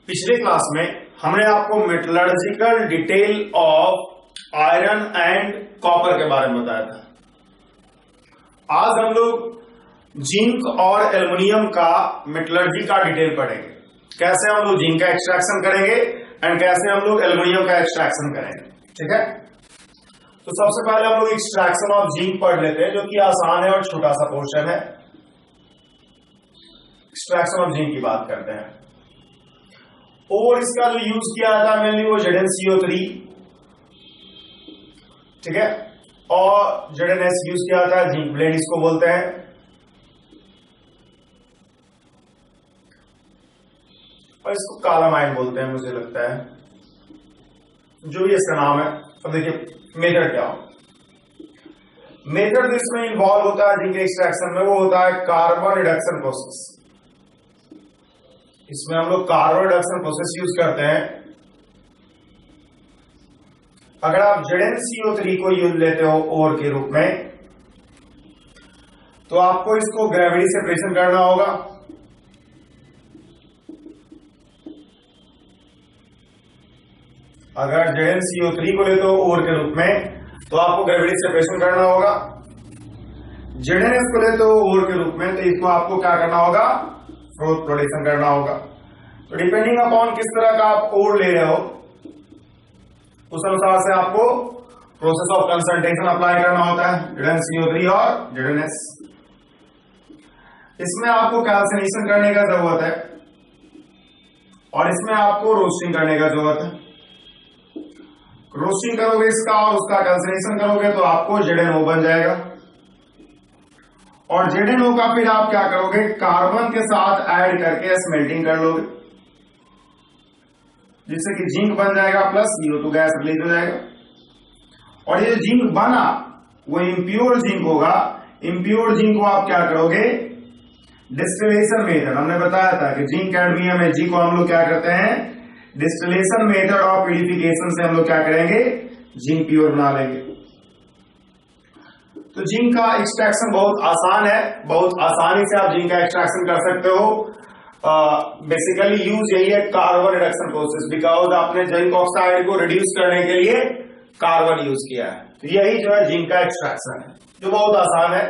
पिछले क्लास में हमने आपको metallurgical detail of iron and copper के बारे में बताया था। आज हम लोग जिंक और एल्युमिनियम का मेटलर्जी का डिटेल पढ़ेंगे। कैसे हम लोग जिंक का एक्सट्रैक्शन करेंगे एंड कैसे हम लोग एल्युमिनियम का एक्सट्रैक्शन करेंगे। ठीक है, तो सबसे पहले हम लोग एक्सट्रैक्शन ऑफ जिंक पढ़ लेते हैं, जो कि आसान है और छोटा सा पोर्शन है। एक्सट्रैक्शन ऑफ जिंक की बात करते हैं और इसका जो यूज किया जाता है मेनली वो ZnCO3, ठीक है, और ZnS यूज किया जाता है, जिंक ब्लेंड इसको बोलते हैं। और इसको कालामाइन बोलते हैं मुझे लगता है, जो भी इसका नाम है। अब देखिए मेथड क्या हो, मेथड इसमें इन्वॉल्व होता है जिंक एक्सट्रैक्शन में, वो होता है कार्बन रिडक्शन प्रोसेस। इसमें हम लोग कार्बन रिडक्शन प्रोसेस यूज करते हैं। अगर आप ZnCO3 को यूज लेते हो ओर के रूप में, तो आपको इसको ग्रेविटी सेपरेशन करना होगा। अगर ZnCO3 को लेते हो ओर के रूप में, तो आपको ग्रेविटी सेपरेशन करना होगा। ZnS को लेते हो ओर के रूप में, तो इसको आपको क्या करना होगा, फ्लोरेशन करना होगा। तो डिपेंडिंग अपॉन किस तरह का आप ओर ले रहे हो, उस अनुसार से आपको प्रोसेस ऑफ कंसंट्रेशन अप्लाई करना होता है, ZnCO3 और ZnS। इसमें आपको कैल्सिनेशन करने का जरूरत है और इसमें आपको रोस्टिंग करने का जरूरत है। रोस्टिंग करोगे इसका और उसका कैल्सिनेशन करोगे तो आपको ZnO बन जाएगा। और ZnO का फिर आप क्या करोगे, कार्बन के साथ ऐड करके स्मेल्टिंग कर लोगे, जिससे कि जिंक बन जाएगा प्लस CO2 गैस रिलीज हो जाएगा। और ये जिंक बना वो इम्प्योर जिंक होगा। इम्प्योर जिंक को आप क्या करोगे, डिस्टिलेशन मेथड, हमने बताया था कि जिंक कैडमियम Ag को हम लोग क्या करते हैं, डिस्टिलेशन मेथड ऑफ प्यूरिफिकेशन से हम लोग क्या करेंगे, जिंक प्योर बना लेंगे। तो जिंक का एक्सट्रैक्शन बहुत आसान है, बहुत आसानी से आप जिंक का एक्सट्रैक्शन कर सकते हो। बेसिकली यूज यही है, कार्बन रिडक्शन प्रोसेस, बिकॉज आपने जिंक ऑक्साइड को रिड्यूस करने के लिए कार्बन यूज किया है। तो यही जो है जिंक का एक्सट्रैक्शन है, जो बहुत आसान है,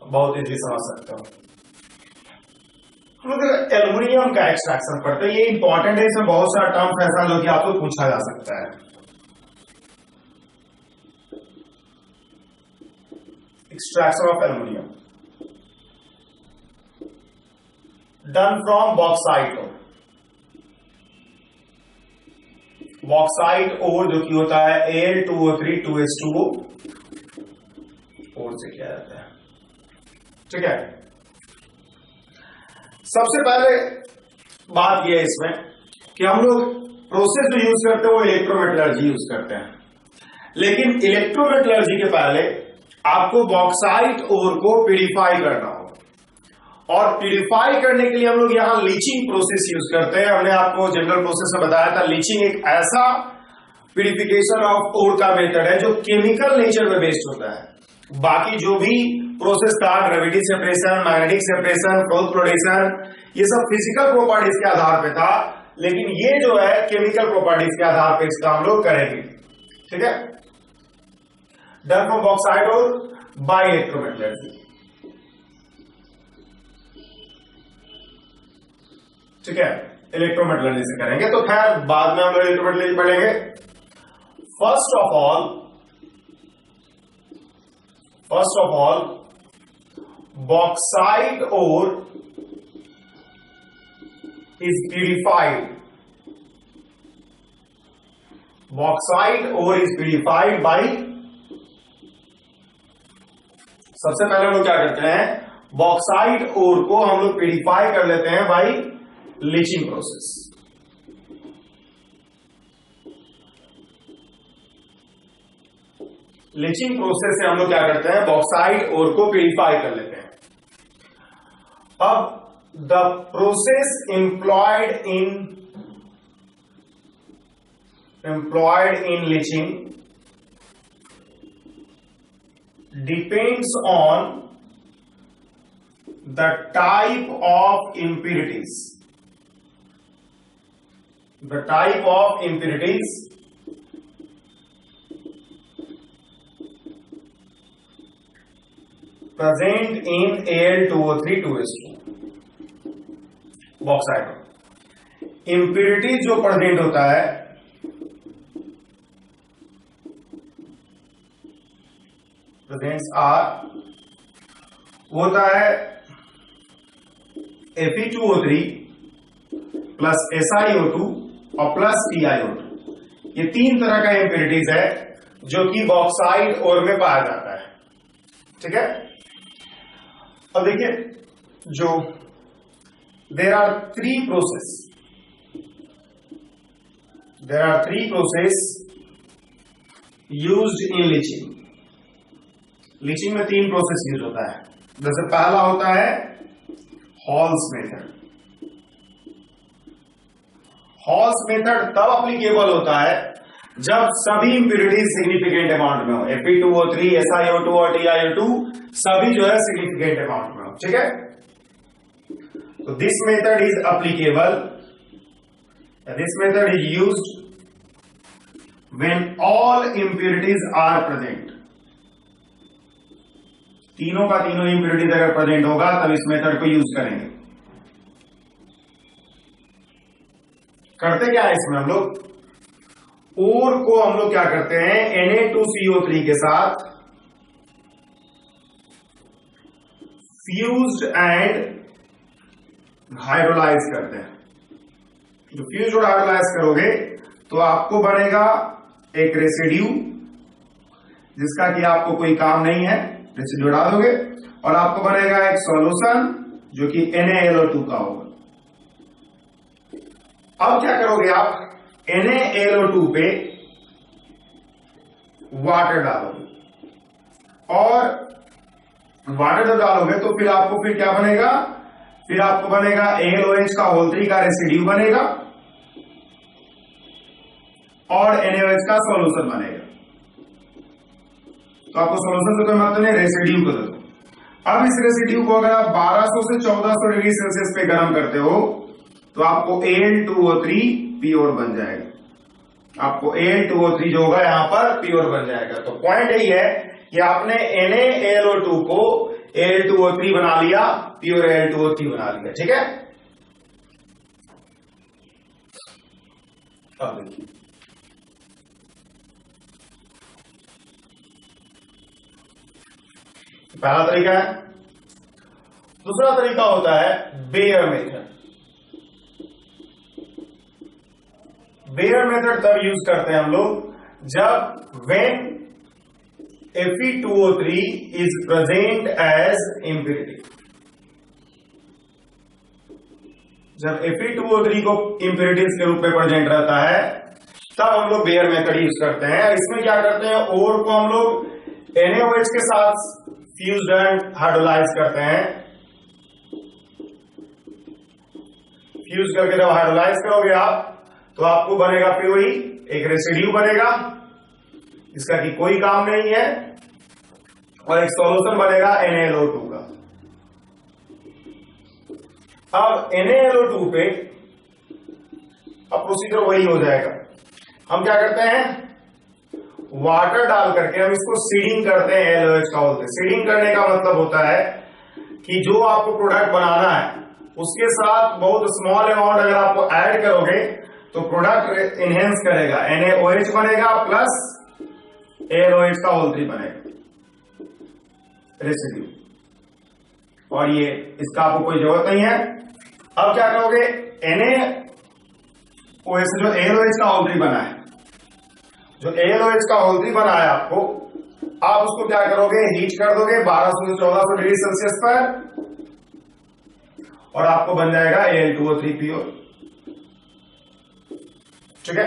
बहुत इजी समझ सकते हो। हम लोग एल्युमिनियम का एक्सट्रैक्शन पढ़ते हैं, ये इंपॉर्टेंट है, इसमें बहुत सारा टर्म ऐसा जो कि आपको पूछा जा सकता है। Extraction of aluminium done from bauxite ore. Bauxite ore जो कि होता है Al2O3 2H2O और से किया जाता है। ठीक है, सबसे पहले बात यह है इसमें कि हम लोग प्रोसेस जो यूज करते हैं वो इलेक्ट्रोमेटलर्जी यूज करते हैं, लेकिन इलेक्ट्रोमेटलर्जी के पहले आपको बॉक्साइट ओर को प्यूरिफाई करना होगा। और प्यूरिफाई करने के लिए हम लोग यहां लीचिंग प्रोसेस यूज करते हैं। हमने आपको जनरल प्रोसेस में बताया था, लीचिंग एक ऐसा प्यूरिफिकेशन ऑफ ओर का मेथड है जो केमिकल नेचर में बेस्ड होता है। बाकी जो भी प्रोसेस था, ग्रेविटी सेपरेशन, मैग्नेटिक सेपरेशन, फ्लोरेशन, ये सब फिजिकल प्रॉपर्टीज के आधार पे था, लेकिन ये जो है केमिकल प्रॉपर्टीज के आधार पे इसका हम लोग करेंगे। ठीक है, done from bauxite ore by electrometallurgy. ठीक है, इलेक्ट्रोमेटलर्जी से करेंगे, तो खैर बाद में हम लोग इलेक्ट्रोमेटलर्जी पढ़ेंगे। First of all bauxite ore is purified. Bauxite ore is purified by, सबसे पहले हम लोग क्या करते हैं, बॉक्साइट ओर को हम लोग प्यूरिफाई कर लेते हैं by leaching process. Leaching process से हम लोग क्या करते हैं, बॉक्साइट ओर को प्यूरिफाई कर लेते हैं। अब the process employed in leaching depends on the type of impurities the type of impurities present in Al2O3 2s2 bauxite. Impurity जो प्रेजेंट होता है प्रेजेंट्स आर होता है Fe2O3 प्लस SiO2 और प्लस TiO2। ये तीन तरह का इम्प्योरिटीज है जो कि बॉक्साइट ओर में पाया जाता है। ठीक है, अब देखिए जो there are three process used in leaching। Leaching में तीन प्रोसेस यूज होता है। जैसे पहला होता है हॉल्स मेथड। हॉल्स मेथड तब अप्लीकेबल होता है जब सभी इंप्योरिटीज सिग्निफिकेंट अमाउंट में हो। Fe2O3, SiO2 और TiO2 सभी जो है सिग्निफिकेंट अमाउंट में हो। ठीक है, तो this method is applicable, this method is used when all impurities are present. तीनों का तीनों इंप्योरिटीज अगर प्रेजेंट होगा तब इस मेथड को यूज करेंगे। करते क्या है इसमें हम लोग, ओर को हम लोग क्या करते हैं Na2CO3 के साथ फ्यूज्ड एंड हाइड्रोलाइज करते हैं। जो फ्यूज और हाइड्रोलाइज करोगे तो आपको बनेगा एक रेसिड्यू जिसका कि आपको कोई काम नहीं है, रेसिड्यू डाल दोगे, और आपको बनेगा एक सॉल्यूशन जो कि NaLO2 का होगा। अब क्या करोगे आप, NaLO2 पे वाटर डालोगे, और वाटर जब डालोगे तो फिर आपको फिर क्या बनेगा, फिर आपको बनेगा AlOH का होल 3 का रेसिड्यू बनेगा और NaOH का सॉल्यूशन बनेगा। तो आपको सॉल्यूशन से कोई मतलब नहीं, रेसिड्यू को दे दो। अब इस रेसिड्यू को अगर आप 1200 से 1400 डिग्री सेल्सियस पे गर्म करते हो तो आपको Al2O3 प्योर बन जाएगा। आपको Al2O3 जो होगा यहां पर प्योर बन जाएगा। तो पॉइंट यही है कि आपने NaLO2 को Al2O3 बना लिया, प्योर Al2O3 बना लिया। ठीक है, अब देखिए पहला तरीका है। दूसरा तरीका होता है बेयर मेथड। बेयर मेथड तब यूज करते हैं हम लोग जब when Fe2O3 is present as impurity. जब Fe2O3 को इम्प्योरिटीज के रूप में प्रेजेंट रहता है तब हम लोग बेयर मेथड यूज करते हैं। इसमें क्या करते हैं, ओर को हम लोग NaOH के साथ फ्यूज्ड एंड हाइड्रोलाइज करते हैं। फ्यूज करके जब हाइड्रोलाइज करोगे आप तो आपको बनेगा फिर वही एक रेसिड्यू बनेगा जिसका कि कोई काम नहीं है, और एक सॉल्यूशन बनेगा NaLO2 का। अब NaLO2 पे अब प्रोसीजर वही हो जाएगा। हम क्या करते हैं, वाटर डाल करके हम इसको सीडिंग करते हैं LOH का बोलते हैं। सीडिंग करने का मतलब होता है कि जो आपको प्रोडक्ट बनाना है उसके साथ बहुत स्मॉल अमाउंट अगर आपको ऐड करोगे तो प्रोडक्ट इनहेंस करेगा, NaOH बनेगा प्लस AlOH का होल 3 बनेगा रेसिड्यू, और ये इसका आपको कोई जरूरत नहीं है। अब क्या करोगे, NaOH से जो AlOH का होल 3 बना है, जो AlOH का होल 3 बना है आपको, आप उसको क्या करोगे, हीट कर दोगे 1200 से 1400 डिग्री सेल्सियस पर, और आपको बन जाएगा Al2O3 प्योर। ठीक है,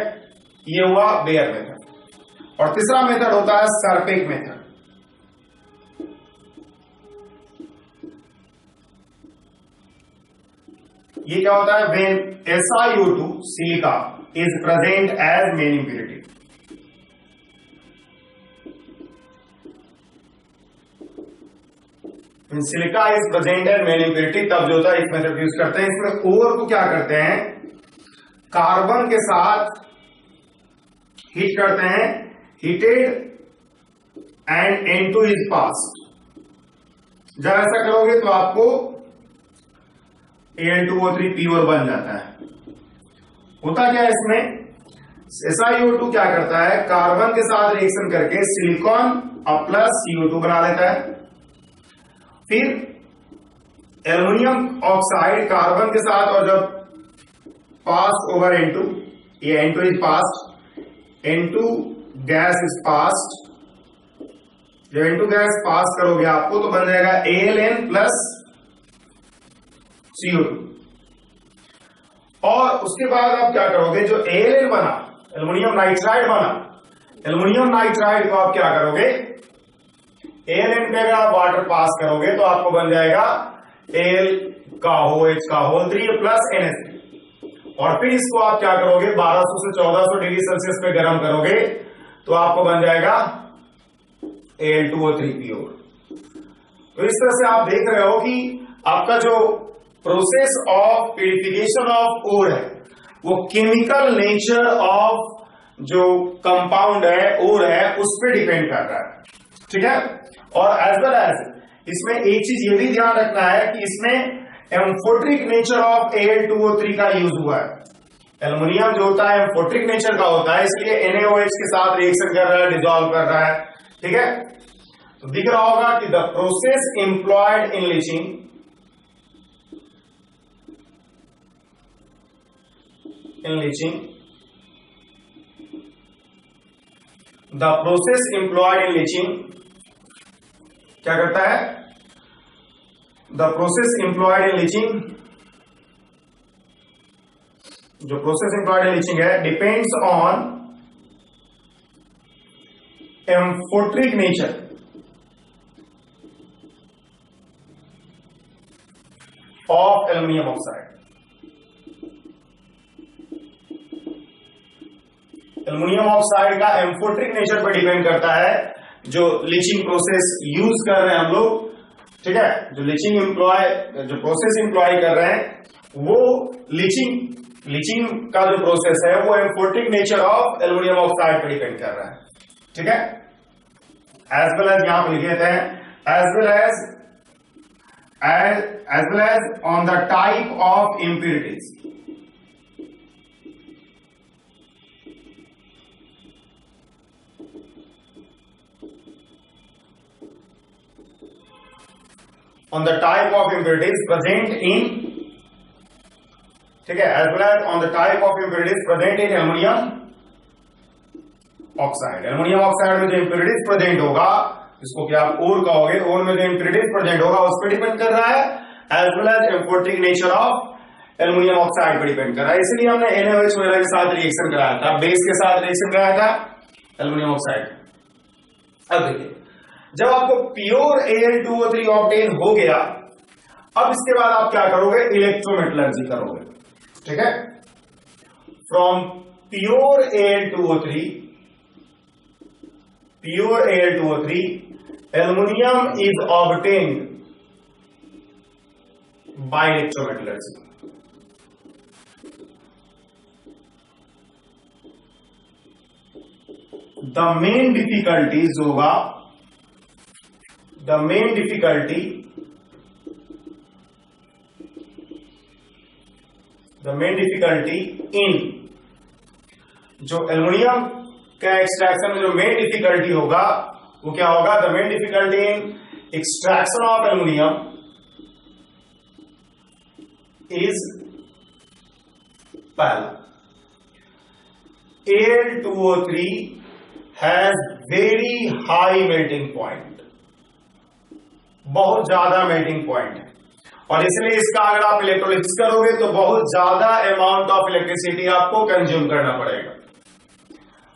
ये हुआ बेयर मेथड। और तीसरा मेथड होता है सरपेक मेथड। ये क्या होता है, when SiO2 silica is present as main impurity. Silica is present as main impurity, तब जो होता है इस मेथड यूज करते हैं। इसमें ओर को क्या करते हैं, कार्बन के साथ हीट करते हैं, heated and N2 is passed. जब ऐसा करोगे तो आपको Al2O3 प्योर बन जाता है। होता क्या है इसमें, SiO2 क्या करता है, कार्बन के साथ रिएक्शन करके सिलिकॉन और प्लस CO2 बना लेता है। फिर एल्युमिनियम ऑक्साइड कार्बन के साथ, और जब पास ओवर N2, ये N2 is passed, N2 gas is passed. जब N2 गैस पास करोगे आपको तो बन जाएगा AlN प्लस CO2। और उसके बाद आप क्या करोगे, जो AlN बना, एल्युमिनियम नाइट्राइड बना, एल्युमिनियम नाइट्राइड को आप क्या करोगे, AlN पे अगर आप वाटर पास करोगे तो आपको बन जाएगा Al का OH का होल 3 प्लस NH3। और फिर इसको आप क्या करोगे, 1200 से 1400 डिग्री सेल्सियस पे गर्म करोगे तो आपको बन जाएगा Al2O3 प्योर। तो इस तरह से आप देख रहे हो कि आपका जो process of purification of ore है वो केमिकल नेचर ऑफ जो कंपाउंड है, ओर है, उस पर डिपेंड कर रहा है। ठीक है। और एज वेल एज इसमें एक चीज ये भी ध्यान रखना है कि इसमें एम्फोट्रिक नेचर ऑफ Al2O3 का यूज हुआ है। एल्युमिनियम जो होता है एम्फोट्रिक नेचर का होता है, इसलिए NaOH के साथ रिएक्शन कर रहा है, डिसॉल्व कर रहा है। ठीक है। तो दिख रहा होगा कि the process employed in leaching the process employed in leaching क्या करता है, the process employed in leaching, जो प्रोसेस एम्प्लॉयड इन लीचिंग है, depends on amphoteric nature of aluminium oxide. Aluminium oxide का एम्फोट्रिक नेचर पर डिपेंड करता है जो लीचिंग प्रोसेस यूज कर रहे हैं हम लोग। ठीक है। जो लीचिंग जो प्रोसेस एम्प्लॉय कर रहे हैं वो लीचिंग का जो प्रोसेस है वो amphoteric nature of aluminium oxide पर डिपेंड कर रहा है। ठीक है। एज वेल एज यहां पर लिखे थे, as well as on the type of impurities. on the type of impurities present in, ठीक है, as well as on the type of impurities present in ammonium oxide। Aluminium oxide में जो impurities present होगा, जिसको कि आप ओर कहोगे, ओर में जो impurities प्रेजेंट होगा उस पर डिपेंड कर रहा है, as well as amphoteric nature of aluminium oxide पर डिपेंड कर रहा है। इसलिए हमने NaOH वगैरह के साथ रिएक्शन कराया था, बेस के साथ रिएक्शन कराया था एल्युमिनियम ऑक्साइड। अब देखिए, जब आपको प्योर Al2O3 ऑब्टेन हो गया, अब इसके बाद आप क्या करोगे, इलेक्ट्रोमेटलर्जी करोगे। ठीक है। From pure Al2O3 aluminium is obtained by electrometallurgy. The main difficulties होगा, the main difficulty in जो एल्युमिनियम का एक्सट्रैक्शन में जो मेन डिफिकल्टी होगा वो क्या होगा, the main difficulty in extraction of aluminium is पहला, Al2O3 has very high melting point, बहुत ज्यादा मेल्टिंग पॉइंट है, और इसलिए इसका अगर आप इलेक्ट्रोलिसिस करोगे तो बहुत ज्यादा अमाउंट ऑफ इलेक्ट्रिसिटी आपको कंज्यूम करना पड़ेगा।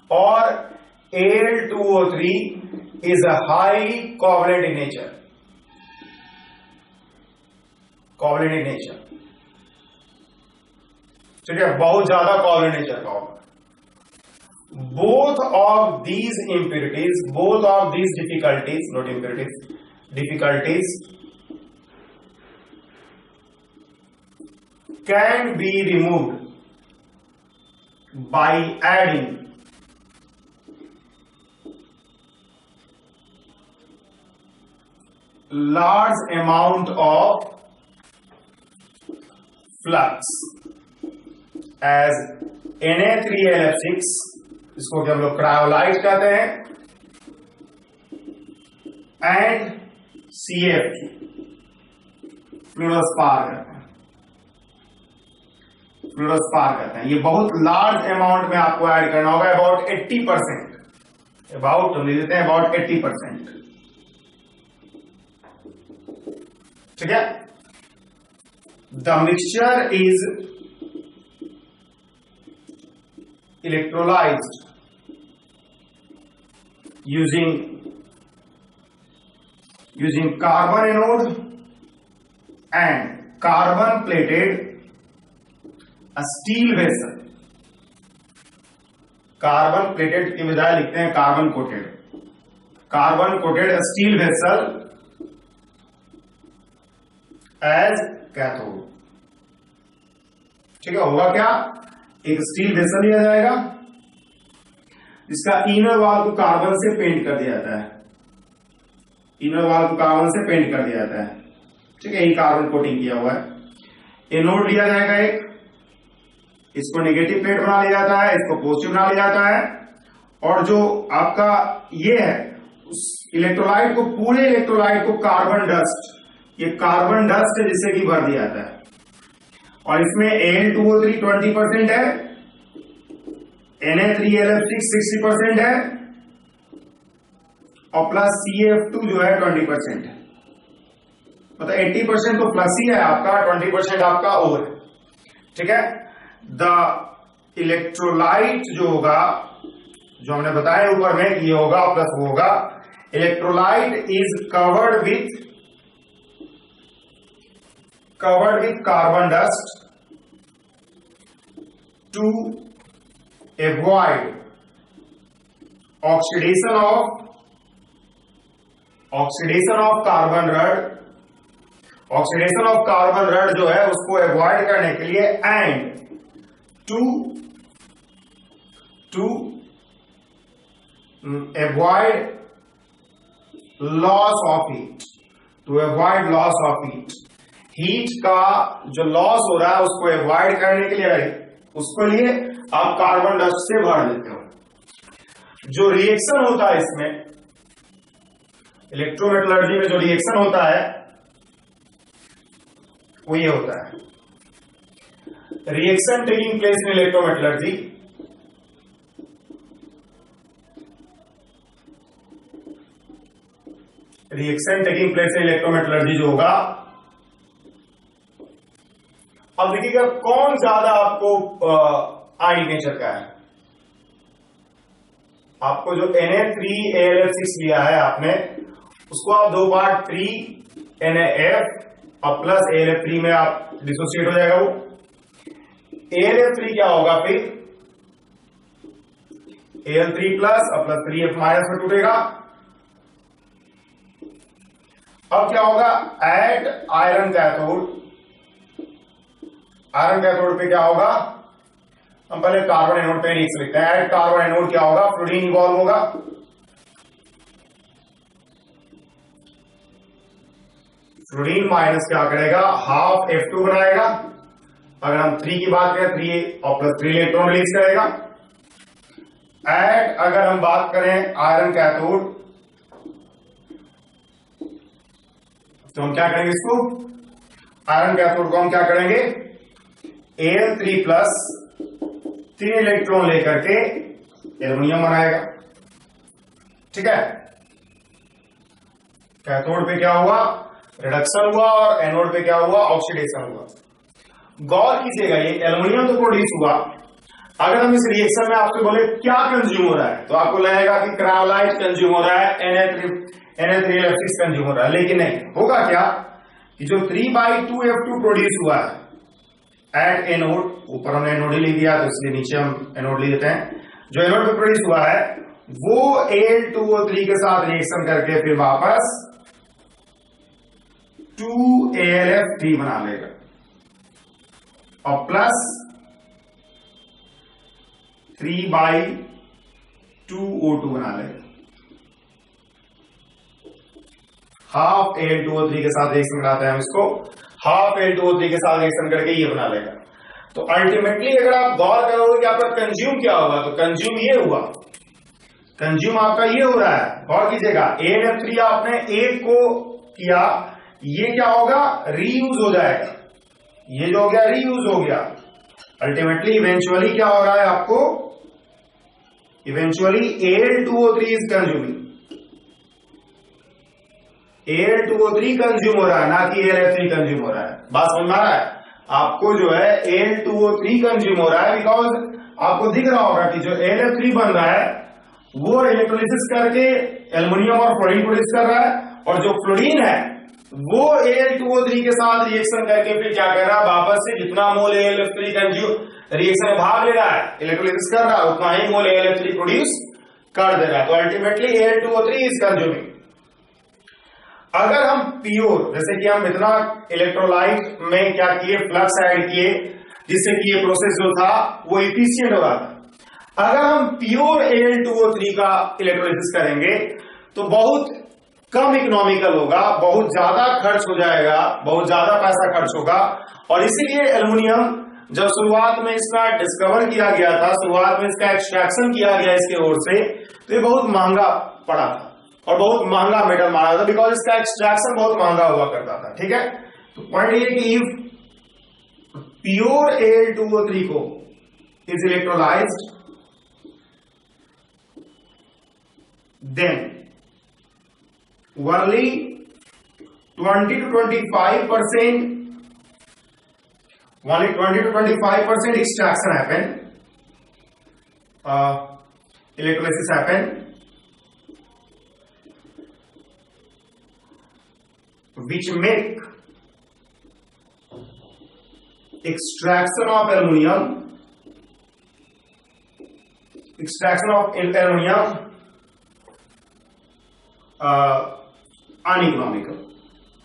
और Al2O3 is a highly covalent in nature, ठीक है, बहुत ज्यादा कोवलेंट नेचर का होगा। Both of these impurities, both of these difficulties, not impurities, difficulties can be removed by adding large amount of flux as Na3LF6, इसको क्या हम लोग क्रायोलाइट कहते हैं, एंड CF फ्लूरोस्पार कहते हैं, फ्लूरोस्पार कहते हैं। ये बहुत लार्ज अमाउंट में आपको ऐड करना होगा, अबाउट 80%, अबाउट हम लिख देते हैं अबाउट 80%। ठीक है, the mixture is electrolysed using carbon anode and carbon plated a steel vessel। Carbon plated की बजाय लिखते हैं carbon coated steel vessel as cathode. ठीक है, होगा क्या, एक स्टील वेसल लिया जाएगा जिसका इनर वॉल को कार्बन से पेंट कर दिया जाता है, इनर वॉल को कार्बन से पेंट कर दिया जाता है। ठीक है, यही कार्बन कोटिंग किया हुआ है। एनोड लिया जाएगा एक, इसको नेगेटिव प्लेट बना लिया जाता है, इसको पॉजिटिव बना लिया जाता है, और जो आपका ये है उस इलेक्ट्रोलाइट को, पूरे इलेक्ट्रोलाइट को कार्बन डस्ट, ये कार्बन डस्ट है जिससे कि भर दिया जाता है, और इसमें Al2O3 20% है, Na3LF6 60% है, और प्लस CF2 जो है 20% है। मतलब 80% तो प्लस ही है आपका, 20% आपका और है। ठीक है, द इलेक्ट्रोलाइट जो होगा, जो हमने बताया ऊपर में कि ये होगा प्लस वो होगा, electrolyte is covered with carbon dust to avoid oxidation of carbon rod. Oxidation of carbon rod जो है उसको एवॉइड करने के लिए, and to avoid loss of heat, to avoid loss of heat. Heat का जो लॉस हो रहा है उसको एवॉइड करने के लिए, उसको लिए आप कार्बन डस्ट से भर देते हो। जो रिएक्शन होता है इसमें, इलेक्ट्रोमेटलर्जी में जो रिएक्शन होता है वो ये होता है, reaction taking place in electrometallurgy, reaction taking place in electrometallurgy जो होगा। अब देखिएगा कौन ज्यादा आपको आइल नेचर का है। आपको जो Na3AlF6 लिया है आपने, उसको आप दो बार 3NaF और प्लस AlF3 में आप डिसोसिएट हो जाएगा। वो AlF3 क्या होगा फिर, Al3 प्लस और प्लस 3F माइनस में टूटेगा। अब क्या होगा, at iron cathode, iron cathode पे क्या होगा, हम पहले कार्बन एनोड पे रिएक्शन लिखते हैं। एट कार्बन एनोड क्या होगा, फ्लोरीन इवॉल्व होगा। फ्लोरीन माइनस क्या करेगा, हाफ F2 बनाएगा। अगर हम 3 की बात करें, 3 और प्लस 3 इलेक्ट्रॉन रिलीज करेगा। एट अगर हम बात करें आयरन कैथोड, तो हम क्या करेंगे, इसको आयरन कैथोड को हम क्या करेंगे, Al3 प्लस 3 इलेक्ट्रॉन लेकर के एल्युमिनियम बनाएगा। ठीक है, कैथोड पे क्या हुआ, रिडक्शन हुआ, और एनोड पे क्या हुआ, ऑक्सीडेशन हुआ। गौर कीजिएगा, ये एल्युमिनियम तो प्रोड्यूस हुआ। अगर हम इस रिएक्शन में आपसे बोले क्या कंज्यूम हो रहा है, तो आपको लगेगा कि क्रायोलाइट कंज्यूम हो रहा है, Na3LF6 कंज्यूम हो रहा है। लेकिन नहीं, होगा क्या कि जो 3/2F2 प्रोड्यूस हुआ है एट एनोड, ऊपर हमने एनोड ही लिख दिया तो इसलिए नीचे हम एनोड लिख देते हैं, जो एनोड पे प्रोड्यूस हुआ है वो Al2O3 के साथ रिएक्शन करके फिर वापस 2AlF3 बना लेगा, और प्लस 3/2O2 बना लेगा। हाफ Al2O3 के साथ रिएक्शन कराते हैं हम इसको, हाफ Al2O3 के साथ रिएक्शन करके ये बना लेगा। तो अल्टीमेटली अगर आप गौर करोगे कि आपका कंज्यूम क्या होगा, तो कंज्यूम ये हुआ, कंज्यूम आपका ये हो रहा है, गौर कीजिएगा। ANF3 आपने एक को किया, ये क्या होगा, रीयूज हो जाएगा, ये जो हो गया रीयूज हो गया। अल्टीमेटली इवेंचुअली क्या हो रहा है आपको, eventually Al2O3 is consuming, Al2O3 consume हो रहा है, ना कि ALF3 कंज्यूम हो रहा है। बात समझ में आ रहा है आपको, जो है Al2O3 कंज्यूम हो रहा है, बिकॉज आपको दिख रहा होगा कि जो ALF3 बन रहा है वो इलेक्ट्रोलिसिस करके एल्युमिनियम और फ्लोरीन प्रोड्यूस कर रहा है, और जो फ्लोरीन है वो Al2O3 के साथ रिएक्शन करके फिर क्या कर रहा है, वापस से जितना मोल ALF3 कंज्यूम रिएक्शन में भाग ले रहा है, इलेक्ट्रोलिसिस कर रहा है, उतना ही मोल ALF3 प्रोड्यूस कर दे रहा है। तो अल्टीमेटली Al2O3 इज कंज्यूमिंग। अगर हम प्योर, जैसे कि हम इतना इलेक्ट्रोलाइट में क्या किए, फ्लक्स ऐड किए, जिससे कि ये प्रोसेस जो था वो इफिशियंट हो रहा था। अगर हम प्योर Al2O3 का इलेक्ट्रोलिसिस करेंगे तो बहुत कम इकोनॉमिकल होगा, बहुत ज्यादा खर्च हो जाएगा, बहुत ज्यादा पैसा खर्च होगा। और इसीलिए एल्युमिनियम जब शुरुआत में इसका डिस्कवर किया गया था, शुरुआत में इसका एक्सट्रैक्शन किया गया इसके ओर से, तो ये बहुत महंगा पड़ा था और बहुत महंगा मेटल माना था, बिकॉज इसका एक्सट्रैक्शन बहुत महंगा हुआ करता था। ठीक है, तो पॉइंट ये कि प्योर Al2O3 को is electrolysed, then only 20 to 25% extraction happen, electrolysis happen, which make extraction of aluminum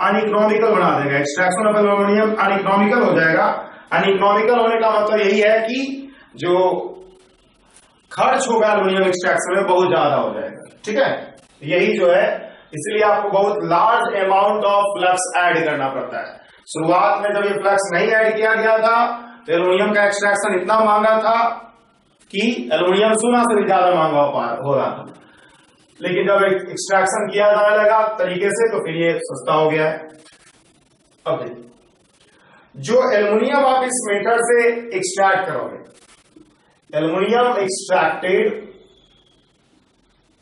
uneconomical बना देगा। एक्सट्रैक्शन ऑफ एल्युमिनियम अनइकोनॉमिकल हो जाएगा। अनइकोनॉमिकल होने का मतलब यही है कि जो खर्च होगा एल्युमिनियम एक्सट्रैक्शन में बहुत ज्यादा हो जाएगा। ठीक है, यही जो है, इसलिए आपको बहुत large amount of flux add करना पड़ता है। शुरुआत में जब ये फ्लक्स नहीं ऐड किया गया था तो एल्युमिनियम का एक्सट्रैक्शन इतना महंगा था कि एल्युमिनियम सोना से भी ज्यादा महंगा हो रहा था, लेकिन जब एक्सट्रैक्शन किया जाने लगा तरीके से तो फिर ये सस्ता हो गया है। अब देखिए, जो एल्युमिनियम आप इस मेथड से एक्सट्रैक्ट करोगे, aluminium extracted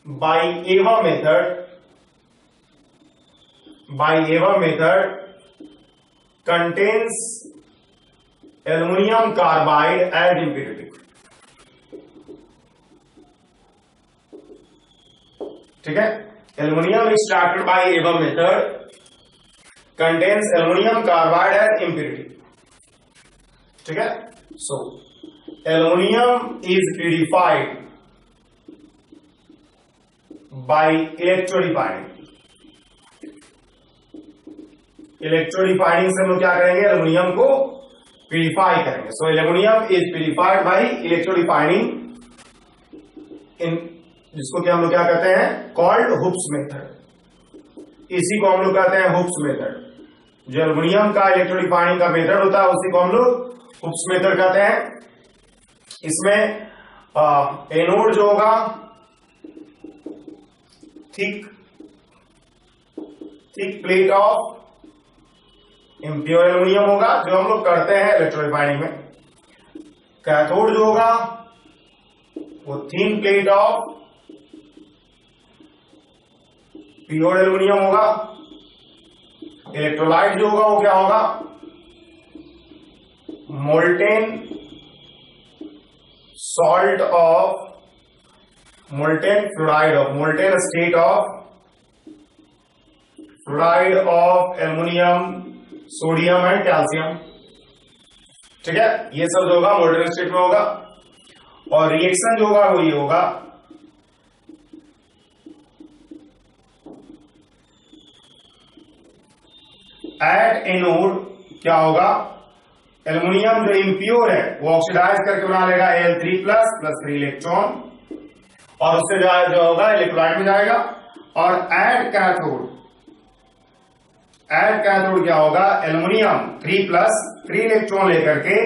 by Eva method contains aluminium carbide as impurity. ठीक है, aluminium extracted by Eva method contains aluminum carbide as impurity. ठीक है, so aluminum is purified by electrorefining. electrorefining से हम लोग क्या करेंगे, एल्युमिनियम को प्यूरिफाई करेंगे। सो एल्युमिनियम इज प्यूरिफाइड बाय इलेक्ट्रोरिफाइनिंग इन, जिसको क्या हम लोग क्या कहते हैं, कॉल्ड हुप्स मेथड। इसी को हम लोग कहते हैं हुप्स मेथड। जो एल्युमिनियम का इलेक्ट्रोरिफाइनिंग का मेथड होता है उसी को हम लोग हुप्स मेथड कहते हैं। इसमें एनोड जो होगा thick plate of impure aluminium होगा, जो हम लोग करते हैं इलेक्ट्रोरिफाइनिंग में। कैथोड जो होगा वो thin plate of pure aluminium होगा। इलेक्ट्रोलाइट जो होगा वो क्या होगा, molten salt of molten state of fluoride of aluminium, sodium and calcium. ठीक है, ये सब जो होगा मोल्टेन स्टेट में होगा। और रिएक्शन जो होगा वो ये होगा, एट एनोड क्या होगा, एल्युमिनियम जो इम्प्योर है वो ऑक्सीडाइज करके बना लेगा Al3 प्लस 3 इलेक्ट्रॉन, और उससे जो होगा इलेक्ट्रोलाइट में जाएगा। और एड कैथोड क्या होगा, एल्युमिनियम 3 प्लस 3 इलेक्ट्रॉन लेकर के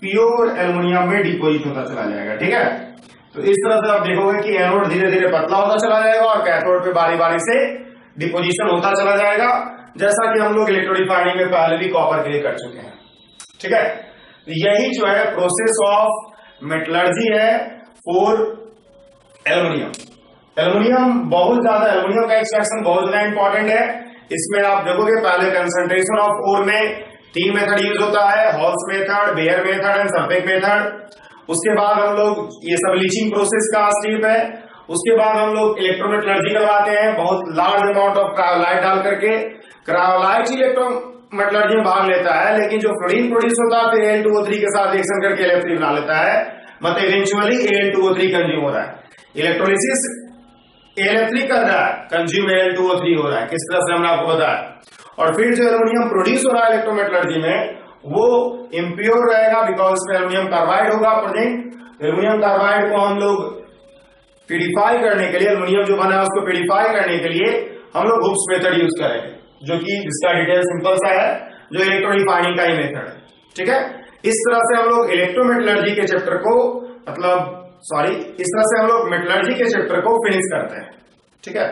प्योर एल्युमिनियम में डिपोजिट होता चला जाएगा। ठीक है, तो इस तरह से आप देखोगे कि एनोड धीरे धीरे पतला होता चला जाएगा और कैथोड पे बारी बारी से डिपोजिशन होता चला जाएगा, जैसा कि हम लोग इलेक्ट्रोरिफाइनिंग में पहले भी कॉपर के लिए कर चुके हैं। ठीक है, यही जो है प्रोसेस ऑफ मेटलर्जी है फॉर एल्युमिनियम। एल्युमिनियम बहुत ज्यादा, एल्युमिनियम का एक्सट्रैक्शन बहुत ज्यादा इंपॉर्टेंट है। इसमें आप देखोगे पहले कंसंट्रेशन ऑफ ओर में 3 मेथड यूज होता है, Hall's method, Bayer method and sulphate method. उसके बाद हम लोग ये सब लीचिंग प्रोसेस का स्टेप है। उसके बाद हम लोग इलेक्ट्रोमेटलर्जी करवाते हैं, बहुत लार्ज अमाउंट ऑफ क्रायोलाइट डाल करके। क्रायोलाइट इलेक्ट्रोमेटलर्जी में भाग लेता है, लेकिन जो फ्लोरीन प्रोड्यूस होता है फिर Al2O3 के साथ रिएक्शन करके Al3 बना लेता है, मतलब इवेंचुअली Al2O3 कंज्यूम हो रहा है। इलेक्ट्रोलिसिस Al3 कर रहा है, कंज्यूम Al2O3 हो रहा है। किस तरह से हमने आपको बताया। और फिर जो एल्युमिनियम प्रोड्यूस हो रहा है इलेक्ट्रोमेटलर्जी में वो इम्प्योर रहेगा, बिकॉज उसमें एल्युमिनियम कार्बाइड होगा प्रेजेंट। एल्युमिनियम कार्बाइड को हम लोग प्यूरिफाई करने के लिए, एल्युमिनियम जो बना है उसको प्यूरिफाई करने के लिए हम लोग हुक्स मेथड यूज करेंगे, जो कि जिसका डिटेल सिंपल सा है, जो इलेक्ट्रोरिफाइनिंग का ही मेथड है। ठीक है, इस तरह से हम लोग इलेक्ट्रोमेटलर्जी के चैप्टर को इस तरह से हम लोग मेटलर्जी के चैप्टर को फिनिश करते हैं। ठीक है।